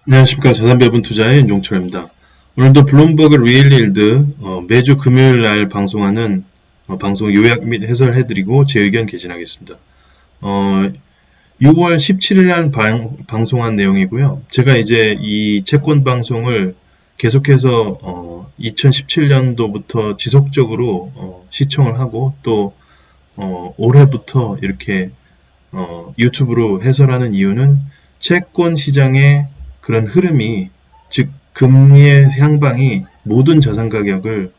안녕하십니까. 자산배분 투자의 윤종철입니다. 오늘도 블룸버그 리일일드 매주 금요일 날 방송하는 방송 요약 및 해설해드리고 제 의견 개진하겠습니다. 6월 17일 날 방송한 내용이고요. 제가 이제 이 채권 방송을 계속해서 2017년도부터 지속적으로 시청을 하고 또 올해부터 이렇게 유튜브로 해설하는 이유는 채권 시장의 그런 흐름이, 즉 금리의 향방이 모든 자산 가격을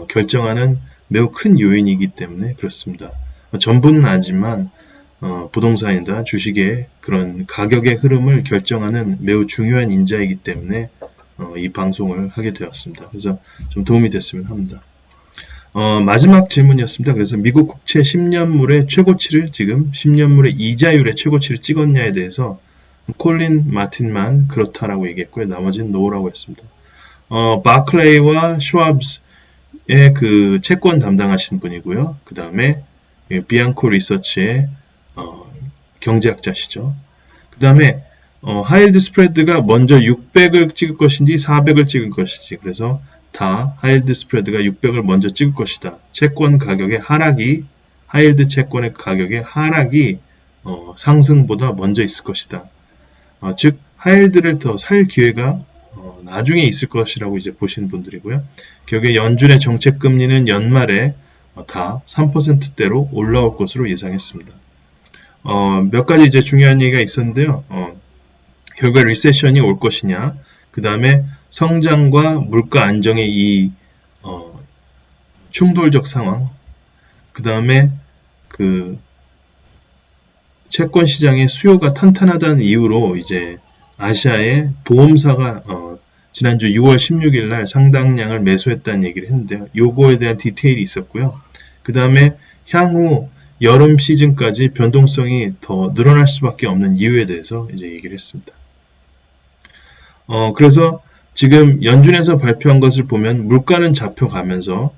결정하는 매우 큰 요인이기 때문에 그렇습니다. 전부는 아니지만 부동산이나 주식의 그런 가격의 흐름을 결정하는 매우 중요한 인자이기 때문에 이 방송을 하게 되었습니다. 그래서 좀 도움이 됐으면 합니다. 마지막 질문이었습니다. 그래서 미국 국채 10년물의 최고치를, 지금 10년물의 이자율의 최고치를 찍었냐에 대해서 콜린 마틴만 그렇다라고 얘기했고요. 나머지는 노라고 했습니다. 바클레이와 슈왑의 그 채권 담당하신 분이고요. 그 다음에 비앙코 리서치의 경제학자시죠. 그 다음에 하이힐드 스프레드가 먼저 600을 찍을 것인지 400을 찍을 것인지, 그래서 다 하이힐드 스프레드가 600을 먼저 찍을 것이다. 채권 가격의 하락이, 하이힐드 채권의 가격의 하락이 상승보다 먼저 있을 것이다. 즉 하이힐드를 더 살 기회가 나중에 있을 것이라고 이제 보시는 분들이고요. 결국에 연준의 정책 금리는 연말에 다 3%대로 올라올 것으로 예상했습니다. 몇 가지 이제 중요한 얘기가 있었는데요. 결국에 리세션이 올 것이냐, 그 다음에 성장과 물가 안정의 이 충돌적 상황, 그 다음에 그 채권 시장의 수요가 탄탄하다는 이유로 이제 아시아의 보험사가 지난주 6월 16일 날 상당량을 매수했다는 얘기를 했는데요. 요거에 대한 디테일이 있었고요. 그 다음에 향후 여름 시즌까지 변동성이 더 늘어날 수밖에 없는 이유에 대해서 이제 얘기를 했습니다. 그래서 지금 연준에서 발표한 것을 보면 물가는 잡혀가면서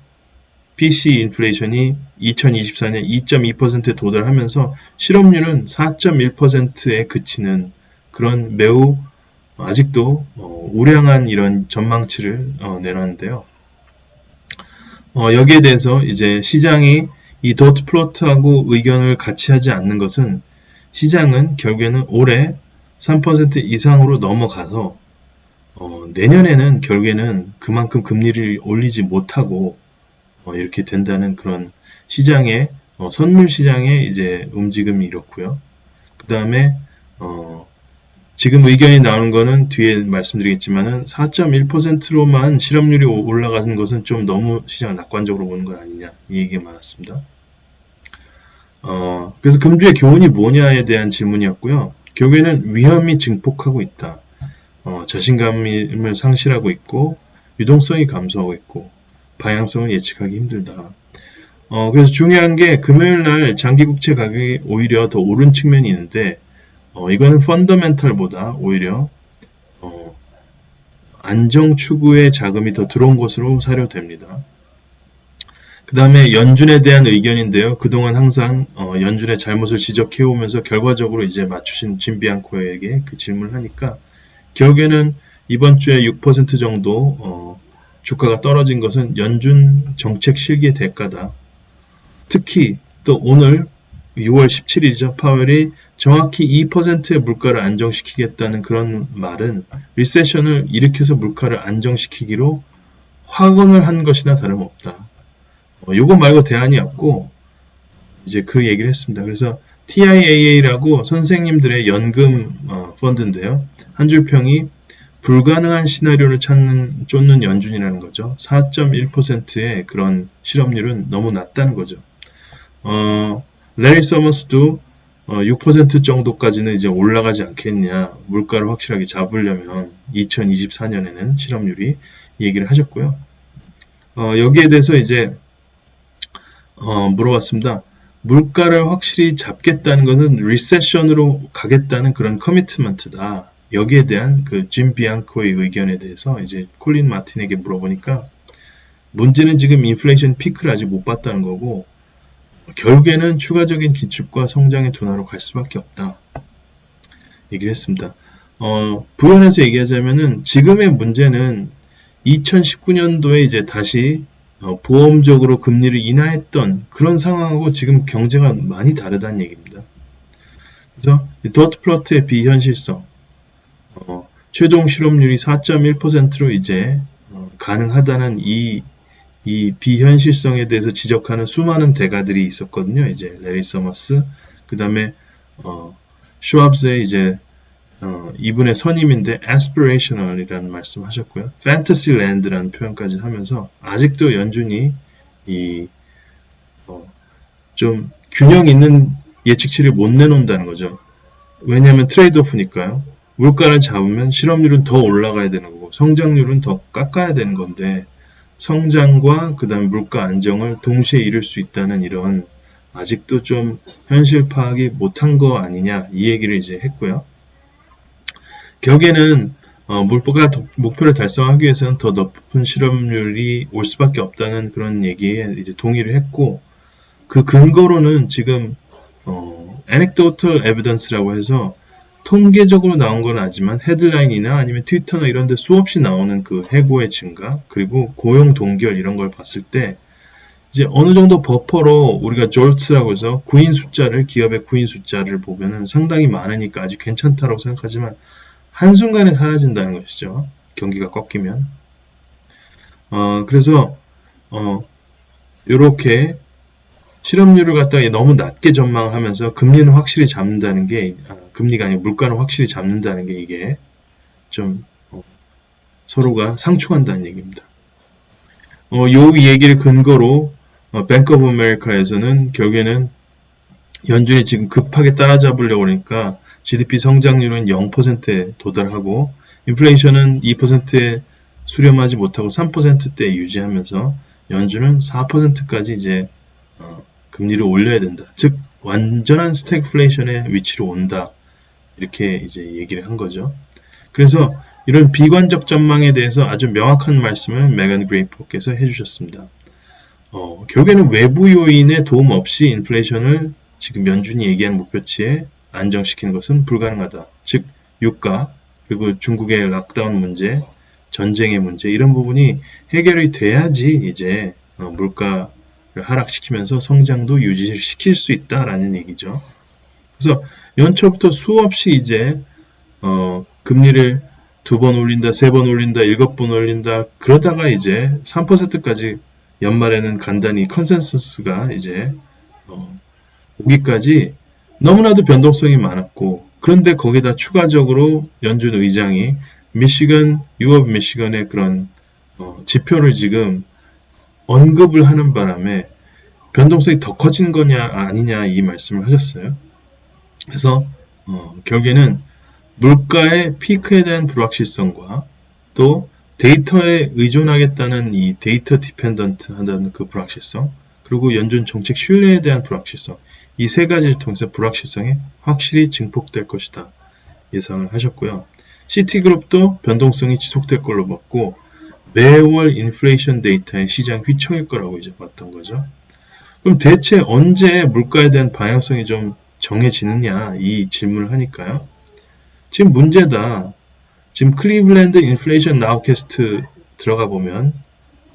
PC 인플레이션이 2024년 2.2%에 도달하면서 실업률은 4.1%에 그치는 그런 매우 아직도 우량한 이런 전망치를 내놨는데요. 여기에 대해서 이제 시장이 이 도트 플로트하고 의견을 같이 하지 않는 것은, 시장은 결국에는 올해 3% 이상으로 넘어가서 내년에는 결국에는 그만큼 금리를 올리지 못하고 이렇게 된다는 그런 시장의 선물 시장의 이제 움직임이 이렇고요. 그 다음에 지금 의견이 나오는 거는 뒤에 말씀드리겠지만은 4.1%로만 실업률이 올라가는 것은 좀 너무 시장을 낙관적으로 보는 거 아니냐, 이 얘기가 많았습니다. 그래서 금주의 교훈이 뭐냐에 대한 질문이었고요. 결국에는 위험이 증폭하고 있다. 자신감을 상실하고 있고 유동성이 감소하고 있고 방향성을 예측하기 힘들다. 그래서 중요한 게 금요일 날 장기국채 가격이 오히려 더 오른 측면이 있는데 이거는 펀더멘털보다 오히려 안정 추구의 자금이 더 들어온 것으로 사료됩니다. 그 다음에 연준에 대한 의견인데요. 그동안 항상 연준의 잘못을 지적해오면서 결과적으로 이제 맞추신 짐 비앙코에게 그 질문을 하니까 결국에는 이번 주에 6% 정도 주가가 떨어진 것은 연준 정책 실기의 대가다. 특히 또 오늘 6월 17일이죠. 파웰이 정확히 2%의 물가를 안정시키겠다는 그런 말은 리세션을 일으켜서 물가를 안정시키기로 확언을 한 것이나 다름없다. 요거 말고 대안이 없고 이제 그 얘기를 했습니다. 그래서 TIAA라고 선생님들의 연금 펀드인데요. 한 줄 평이 불가능한 시나리오를 쫓는 연준이라는 거죠. 4.1%의 그런 실업률은 너무 낮다는 거죠. 레리 서머스도 6% 정도까지는 이제 올라가지 않겠냐, 물가를 확실하게 잡으려면 2024년에는 실업률이 얘기를 하셨고요. 여기에 대해서 이제 물어봤습니다. 물가를 확실히 잡겠다는 것은 리세션으로 가겠다는 그런 커미트먼트다. 여기에 대한 그 짐 비앙코의 의견에 대해서 이제 콜린 마틴에게 물어보니까 문제는 지금 인플레이션 피크를 아직 못 봤다는 거고 결국에는 추가적인 기축과 성장의 둔화로 갈 수밖에 없다. 얘기를 했습니다. 부연해서 얘기하자면은 지금의 문제는 2019년도에 이제 다시 보험적으로 금리를 인하했던 그런 상황하고 지금 경제가 많이 다르다는 얘기입니다. 그래서 더트 플러트의 비현실성, 최종 실업률이 4.1%로 이제 가능하다는 이 비현실성에 대해서 지적하는 수많은 대가들이 있었거든요. 이제 레리 서머스, 그 다음에 슈왑스의 이제 이분의 선임인데 aspirational이라는 말씀하셨고요. fantasyland라는 표현까지 하면서 아직도 연준이 좀 균형 있는 예측치를 못 내놓는다는 거죠. 왜냐하면 트레이드오프니까요. 물가를 잡으면 실업률은 더 올라가야 되는 거고 성장률은 더 깎아야 되는 건데 성장과 그 다음에 물가 안정을 동시에 이룰 수 있다는 이런 아직도 좀 현실 파악이 못한 거 아니냐 이 얘기를 이제 했고요. 결국에는 물가 목표를 달성하기 위해서는 더 높은 실업률이 올 수밖에 없다는 그런 얘기에 이제 동의를 했고 그 근거로는 지금 anecdotal evidence라고 해서 통계적으로 나온 건 아니지만 헤드라인이나 아니면 트위터나 이런 데 수없이 나오는 그 해고의 증가 그리고 고용 동결 이런 걸 봤을 때 이제 어느 정도 버퍼로 우리가 jolts라고 해서 기업의 구인 숫자를 보면은 상당히 많으니까 아주 괜찮다고 생각하지만 한순간에 사라진다는 것이죠. 경기가 꺾이면. 그래서 이렇게 실업률을 갖다가 너무 낮게 전망하면서 금리는 확실히 잡는다는 게 금리가 아니고 물가는 확실히 잡는다는 게 이게 좀 서로가 상충한다는 얘기입니다. 요 얘기를 근거로 뱅크 오브 아메리카에서는 결국에는 연준이 지금 급하게 따라잡으려고 하니까 GDP 성장률은 0%에 도달하고 인플레이션은 2%에 수렴하지 못하고 3%대에 유지하면서 연준은 4%까지 이제 금리를 올려야 된다. 즉 완전한 스태그플레이션의 위치로 온다. 이렇게 이제 얘기를 한 거죠. 그래서 이런 비관적 전망에 대해서 아주 명확한 말씀을 메간 그레이퍼께서 해주셨습니다. 결국에는 외부 요인의 도움 없이 인플레이션을 지금 연준이 얘기하는 목표치에 안정시키는 것은 불가능하다. 즉 유가 그리고 중국의 락다운 문제, 전쟁의 문제 이런 부분이 해결이 돼야지 이제 물가를 하락시키면서 성장도 유지시킬 수 있다라는 얘기죠. 그래서 연초부터 수없이 이제 금리를 2번 올린다, 3번 올린다, 7번 올린다 그러다가 이제 3%까지 연말에는 간단히 컨센서스가 이제 오기까지 너무나도 변동성이 많았고 그런데 거기다 추가적으로 연준 의장이 유업 미시건의 그런 지표를 지금 언급을 하는 바람에 변동성이 더 커진 거냐 아니냐 이 말씀을 하셨어요. 그래서 결국에는 물가의 피크에 대한 불확실성과 또 데이터에 의존하겠다는 이 데이터 디펜던트 한다는 그 불확실성 그리고 연준 정책 신뢰에 대한 불확실성 이 세 가지를 통해서 불확실성이 확실히 증폭될 것이다 예상을 하셨고요. 시티그룹도 변동성이 지속될 걸로 봤고 매월 인플레이션 데이터의 시장 휘청일 거라고 이제 봤던 거죠. 그럼 대체 언제 물가에 대한 방향성이 좀 정해지느냐 이 질문을 하니까요. 지금 문제다. 지금 클리블랜드 인플레이션 나우캐스트 들어가 보면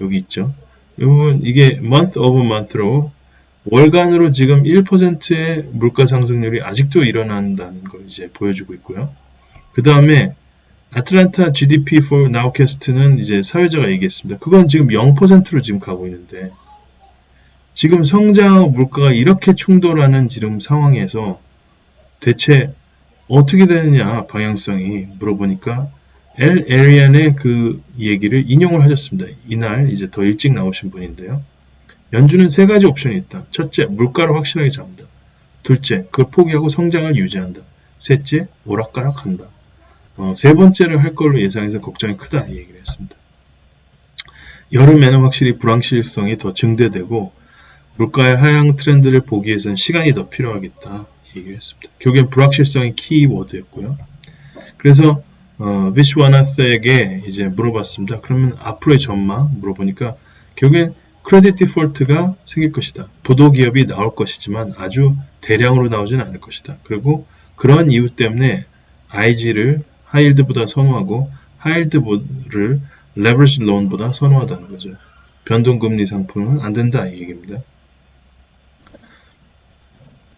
여기 있죠. 이게 month over month로 월간으로 지금 1%의 물가 상승률이 아직도 일어난다는 걸 이제 보여주고 있고요. 그 다음에 아틀란타 GDP for Nowcast는 이제 사회자가 얘기했습니다. 그건 지금 0%로 지금 가고 있는데 지금 성장하고 물가가 이렇게 충돌하는 지금 상황에서 대체 어떻게 되느냐 방향성이 물어보니까 엘 에리안의 그 얘기를 인용을 하셨습니다. 이날 이제 더 일찍 나오신 분인데요. 연준은 세 가지 옵션이 있다. 첫째, 물가를 확실하게 잡는다. 둘째, 그걸 포기하고 성장을 유지한다. 셋째, 오락가락한다. 세 번째를 할 걸로 예상해서 걱정이 크다 이 얘기를 했습니다. 여름에는 확실히 불확실성이 더 증대되고 물가의 하향 트렌드를 보기 위해서는 시간이 더 필요하겠다 이 얘기를 했습니다. 결국엔 불확실성이 키워드였고요. 그래서 비슈와나스에게 이제 물어봤습니다. 그러면 앞으로의 전망 물어보니까 결국엔 크레딧 디폴트가 생길 것이다. 부도기업이 나올 것이지만 아주 대량으로 나오지는 않을 것이다. 그리고 그런 이유 때문에 IG를 하이힐드보다 선호하고 하이힐드를 레버리지 론보다 선호하다는 거죠. 변동금리 상품은 안 된다 이 얘기입니다.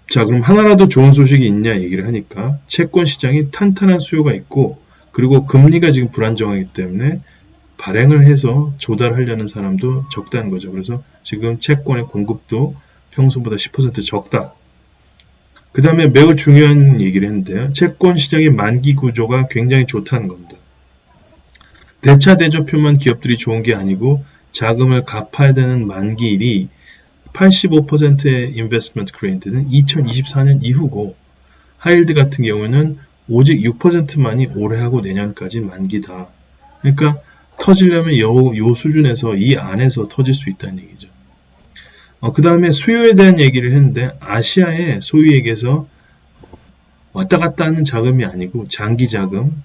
자, 그럼 하나라도 좋은 소식이 있냐 얘기를 하니까 채권 시장이 탄탄한 수요가 있고 그리고 금리가 지금 불안정하기 때문에 발행을 해서 조달하려는 사람도 적다는 거죠. 그래서 지금 채권의 공급도 평소보다 10% 적다. 그 다음에 매우 중요한 얘기를 했는데요. 채권 시장의 만기 구조가 굉장히 좋다는 겁니다. 대차 대조표만 기업들이 좋은 게 아니고 자금을 갚아야 되는 만기일이 85%의 인베스트먼트 그레이드는 2024년 이후고 하이힐드 같은 경우는 오직 6%만이 올해하고 내년까지 만기다. 그러니까 터지려면 요 수준에서 이 안에서 터질 수 있다는 얘기죠. 그 다음에 수요에 대한 얘기를 했는데 아시아에 소위 얘기해서 왔다 갔다 하는 자금이 아니고 장기 자금,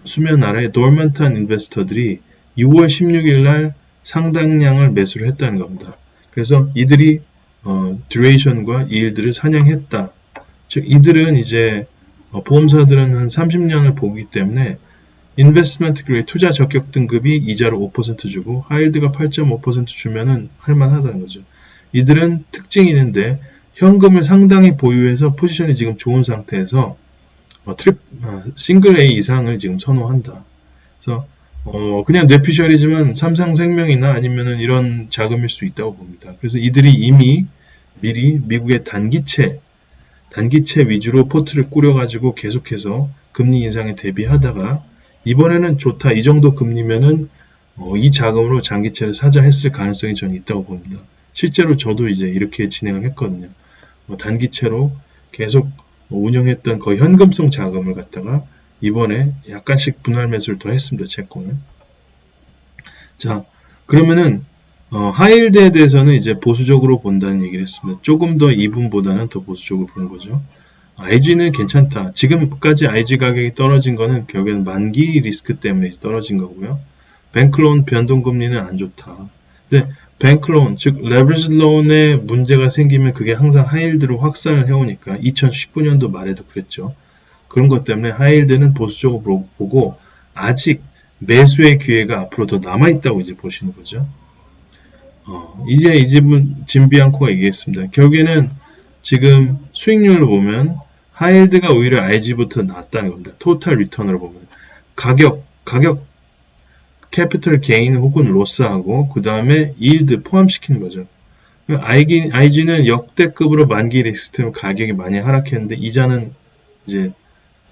수면 나라의 dormant한 인베스터들이 6월 16일 날 상당량을 매수를 했다는 겁니다. 그래서 이들이 듀레이션과 이일드를 사냥했다. 즉 이들은 이제 보험사들은 한 30년을 보기 때문에 인베스트먼트 그레이드 투자 적격 등급이 이자로 5% 주고 하이힐드가 8.5% 주면은 할만하다는 거죠. 이들은 특징이 있는데 현금을 상당히 보유해서 포지션이 지금 좋은 상태에서 싱글 A 이상을 지금 선호한다. 그래서 그냥 뇌피셜이지만 삼성생명이나 아니면은 이런 자금일 수 있다고 봅니다. 그래서 이들이 이미 미리 미국의 단기채 위주로 포트를 꾸려가지고 계속해서 금리 인상에 대비하다가 이번에는 좋다. 이 정도 금리면은 이 자금으로 장기채를 사자 했을 가능성이 저는 있다고 봅니다. 실제로 저도 이제 이렇게 진행을 했거든요. 단기채로 계속 운영했던 거의 현금성 자금을 갖다가 이번에 약간씩 분할 매수를 더 했습니다. 채권을. 자, 그러면은 하이힐드에 대해서는 이제 보수적으로 본다는 얘기를 했습니다. 조금 더 이분보다는 더 보수적으로 본 거죠. IG는 괜찮다. 지금까지 IG 가격이 떨어진 거는 결국에는 만기 리스크 때문에 떨어진 거고요. 뱅크론 변동금리는 안 좋다. 근데 뱅크론, 즉 레버리지 론에 문제가 생기면 그게 항상 하이힐드로 확산을 해오니까 2019년도 말에도 그랬죠. 그런 것 때문에 하이힐드는 보수적으로 보고 아직 매수의 기회가 앞으로 더 남아있다고 이제 보시는 거죠. 이제 이 집은 진비앙코가 얘기했습니다. 결국에는 지금 수익률을 보면 하이힐드가 오히려 IG부터 낫다는 겁니다. 토탈 리턴으로 보면 가격 캐피털 게인 혹은 로스하고 그 다음에 일드 포함시키는 거죠. IG는 역대급으로 만기 리스크 때문에 가격이 많이 하락했는데 이자는 이제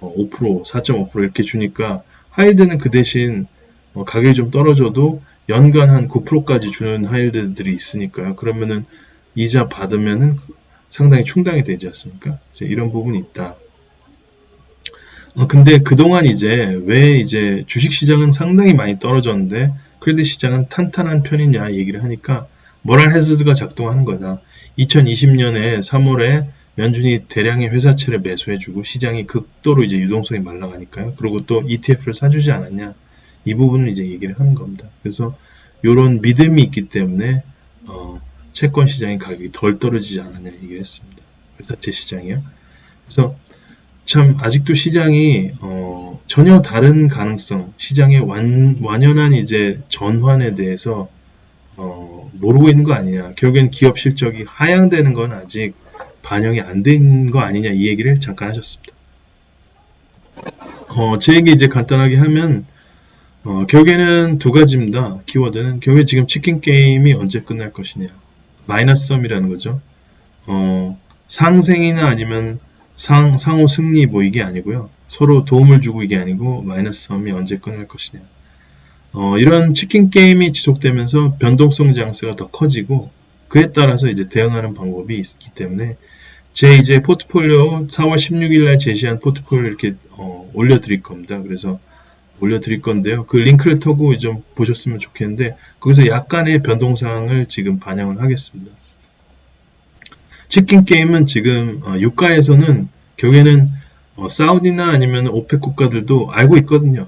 5%, 4.5% 이렇게 주니까 하이힐드는 그 대신 가격이 좀 떨어져도 연간 한 9%까지 주는 하이힐드들이 있으니까요. 그러면은 이자 받으면은 상당히 충당이 되지 않습니까? 이런 부분이 있다. 근데 그동안 왜 주식시장은 상당히 많이 떨어졌는데 크레딧 시장은 탄탄한 편이냐 얘기를 하니까 모랄 해저드가 작동하는 거다. 2020년에 3월에 연준이 대량의 회사채를 매수해주고 시장이 극도로 유동성이 말라가니까요. 그리고 또 ETF를 사주지 않았냐. 이 부분을 얘기를 하는 겁니다. 그래서 이런 믿음이 있기 때문에 채권 시장의 가격이 덜 떨어지지 않았냐 얘기를 했습니다. 회사채 시장이요. 그래서 참 아직도 시장이 전혀 다른 가능성, 시장의 완연한 전환에 대해서 모르고 있는 거 아니냐. 결국엔 기업 실적이 하향되는 건 아직 반영이 안 된 거 아니냐 이 얘기를 잠깐 하셨습니다. 제 얘기 간단하게 하면 결국에는 두 가지입니다. 키워드는 결국에 지금 치킨 게임이 언제 끝날 것이냐. 마이너스 썸이라는 거죠. 상생이나 아니면 상호 승리 이게 아니고요. 서로 도움을 주고 이게 아니고 마이너스 썸이 언제 끝날 것이냐. 이런 치킨 게임이 지속되면서 변동성 장세가 더 커지고 그에 따라서 대응하는 방법이 있기 때문에 제 포트폴리오 4월 16일 날 제시한 포트폴리오 이렇게 올려드릴 겁니다. 그래서 올려드릴 건데요. 그 링크를 타고 좀 보셨으면 좋겠는데 거기서 약간의 변동사항을 지금 반영을 하겠습니다. 치킨 게임은 지금 유가에서는 결국에는 사우디나 아니면 오펙 국가들도 알고 있거든요.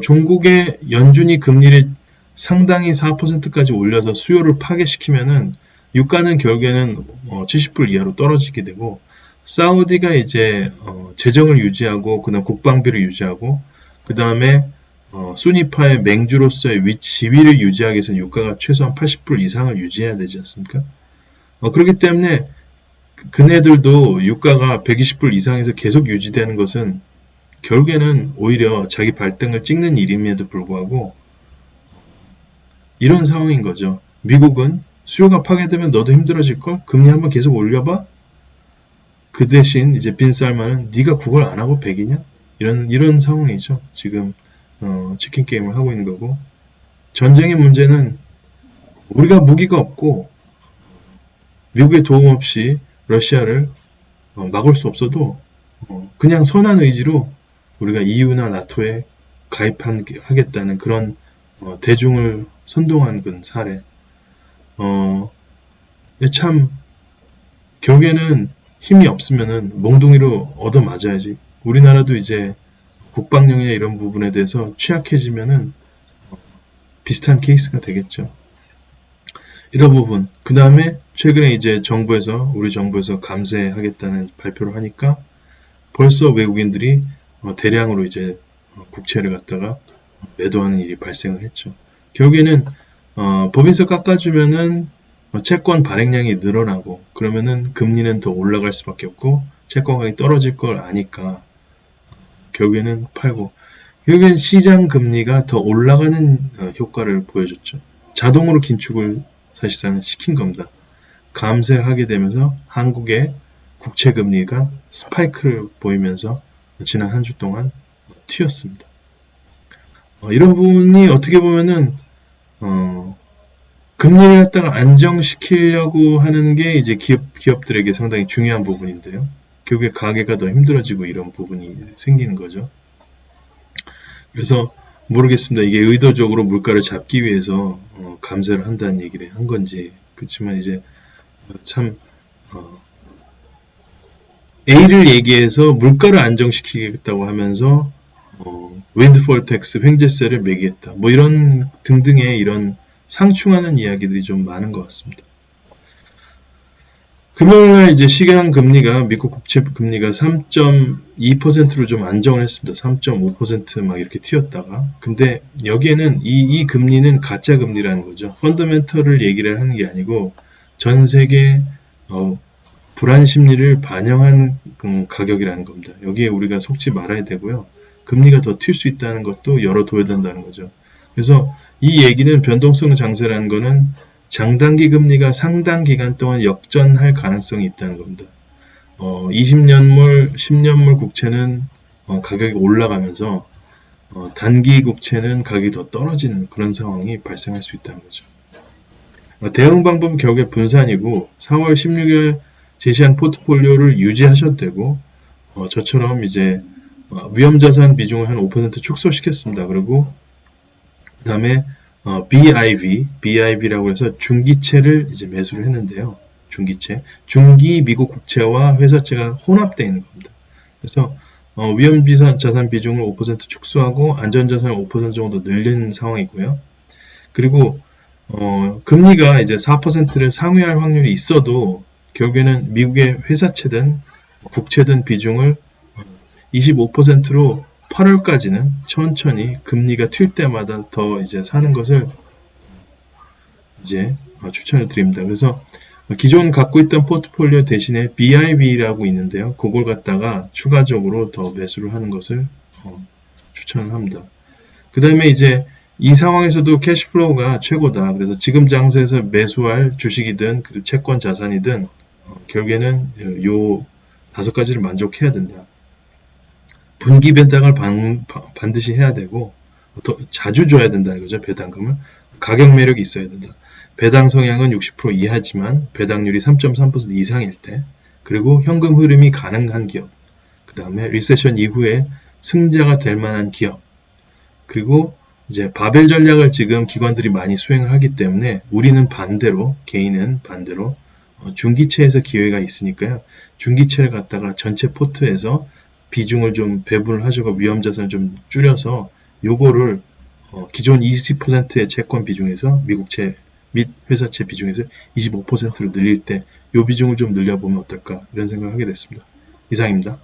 중국의 연준이 금리를 상당히 4%까지 올려서 수요를 파괴시키면은 유가는 결국에는 70불 이하로 떨어지게 되고 사우디가 이제 재정을 유지하고 그다음 국방비를 유지하고 그다음에 수니파의 맹주로서의 지위를 유지하기 위해서는 유가가 최소한 80% 이상을 유지해야 되지 않습니까? 그렇기 때문에 그네들도 유가가 120불 이상에서 계속 유지되는 것은 결국에는 오히려 자기 발등을 찍는 일임에도 불구하고 이런 상황인 거죠. 미국은 수요가 파괴되면 너도 힘들어질걸? 금리 한번 계속 올려봐? 그 대신 이제 빈살만은 네가 그걸 안 하고 백이냐? 이런 상황이죠. 지금 치킨 게임을 하고 있는 거고 전쟁의 문제는 우리가 무기가 없고 미국의 도움 없이 러시아를 막을 수 없어도 그냥 선한 의지로 우리가 EU나 나토에 가입하겠다는 그런 대중을 선동한 그 사례. 참 결국에는 힘이 없으면은 몽둥이로 얻어맞아야지. 우리나라도 이제 국방력이나 이런 부분에 대해서 취약해지면은 비슷한 케이스가 되겠죠. 이런 부분. 그 다음에 최근에 이제 우리 정부에서 감세하겠다는 발표를 하니까 벌써 외국인들이 대량으로 이제 국채를 갖다가 매도하는 일이 발생을 했죠. 결국에는 법인세 깎아주면은 채권 발행량이 늘어나고 그러면은 금리는 더 올라갈 수밖에 없고 채권 가격이 떨어질 걸 아니까 결국에는 팔고 결국엔 시장 금리가 더 올라가는 효과를 보여줬죠. 자동으로 긴축을 사실상 시킨 겁니다. 감세하게 되면서 한국의 국채 금리가 스파이크를 보이면서 지난 한 주 동안 튀었습니다. 이런 부분이 어떻게 보면은 금리를 갖다가 안정시키려고 하는 게 이제 기업들에게 상당히 중요한 부분인데요. 결국에 가게가 더 힘들어지고 이런 부분이 생기는 거죠. 그래서 모르겠습니다. 이게 의도적으로 물가를 잡기 위해서 감세를 한다는 얘기를 한 건지. 그렇지만 이제 참 A를 얘기해서 물가를 안정시키겠다고 하면서 윈드폴 텍스, 횡재세를 매기겠다. 뭐 이런 등등의 이런 상충하는 이야기들이 좀 많은 것 같습니다. 금요일날 이제 시장 금리가 미국 국채 금리가 3.2%로 좀 안정을 했습니다. 3.5% 막 이렇게 튀었다가 근데 여기에는 이 금리는 가짜 금리라는 거죠. 펀더멘털을 얘기를 하는 게 아니고 전 세계 불안 심리를 반영한 가격이라는 겁니다. 여기에 우리가 속지 말아야 되고요. 금리가 더 튈 수 있다는 것도 열어둬야 된다는 거죠. 그래서 이 얘기는 변동성 장세라는 거는 장단기 금리가 상당 기간 동안 역전할 가능성이 있다는 겁니다. 20년물, 10년물 국채는 가격이 올라가면서 단기 국채는 가격이 더 떨어지는 그런 상황이 발생할 수 있다는 거죠. 대응 방법은 결국에 분산이고 4월 16일 제시한 포트폴리오를 유지하셔도 되고 저처럼 이제 위험자산 비중을 한 5% 축소시켰습니다. 그리고 그 다음에 BIV라고 해서 중기채를 이제 매수를 했는데요. 중기 미국 국채와 회사채가 혼합되어 있는 겁니다. 그래서 위험자산 비중을 5% 축소하고 안전자산을 5% 정도 늘린 상황이고요. 그리고 금리가 이제 4%를 상회할 확률이 있어도 결국에는 미국의 회사채든 국채든 비중을 25%로 8월까지는 천천히 금리가 튈 때마다 더 이제 사는 것을 이제 추천을 드립니다. 그래서 기존 갖고 있던 포트폴리오 대신에 BIV라고 있는데요. 그걸 갖다가 추가적으로 더 매수를 하는 것을 추천을 합니다. 그 다음에 이제 이 상황에서도 캐시플로우가 최고다. 그래서 지금 장세에서 매수할 주식이든 채권 자산이든 결국에는 요 5가지를 만족해야 된다. 분기 배당을 반드시 해야 되고 더 자주 줘야 된다는 거죠. 배당금을. 가격 매력이 있어야 된다. 배당 성향은 60% 이하지만 배당률이 3.3% 이상일 때 그리고 현금 흐름이 가능한 기업 그 다음에 리세션 이후에 승자가 될 만한 기업 그리고 이제 바벨 전략을 지금 기관들이 많이 수행을 하기 때문에 우리는 반대로 개인은 반대로 중기채에서 기회가 있으니까요. 중기채를 갖다가 전체 포트에서 비중을 좀 배분을 하시고 위험자산을 좀 줄여서 요거를 기존 20%의 채권 비중에서 미국채 및 회사채 비중에서 25%로 늘릴 때 요 비중을 좀 늘려보면 어떨까 이런 생각을 하게 됐습니다. 이상입니다.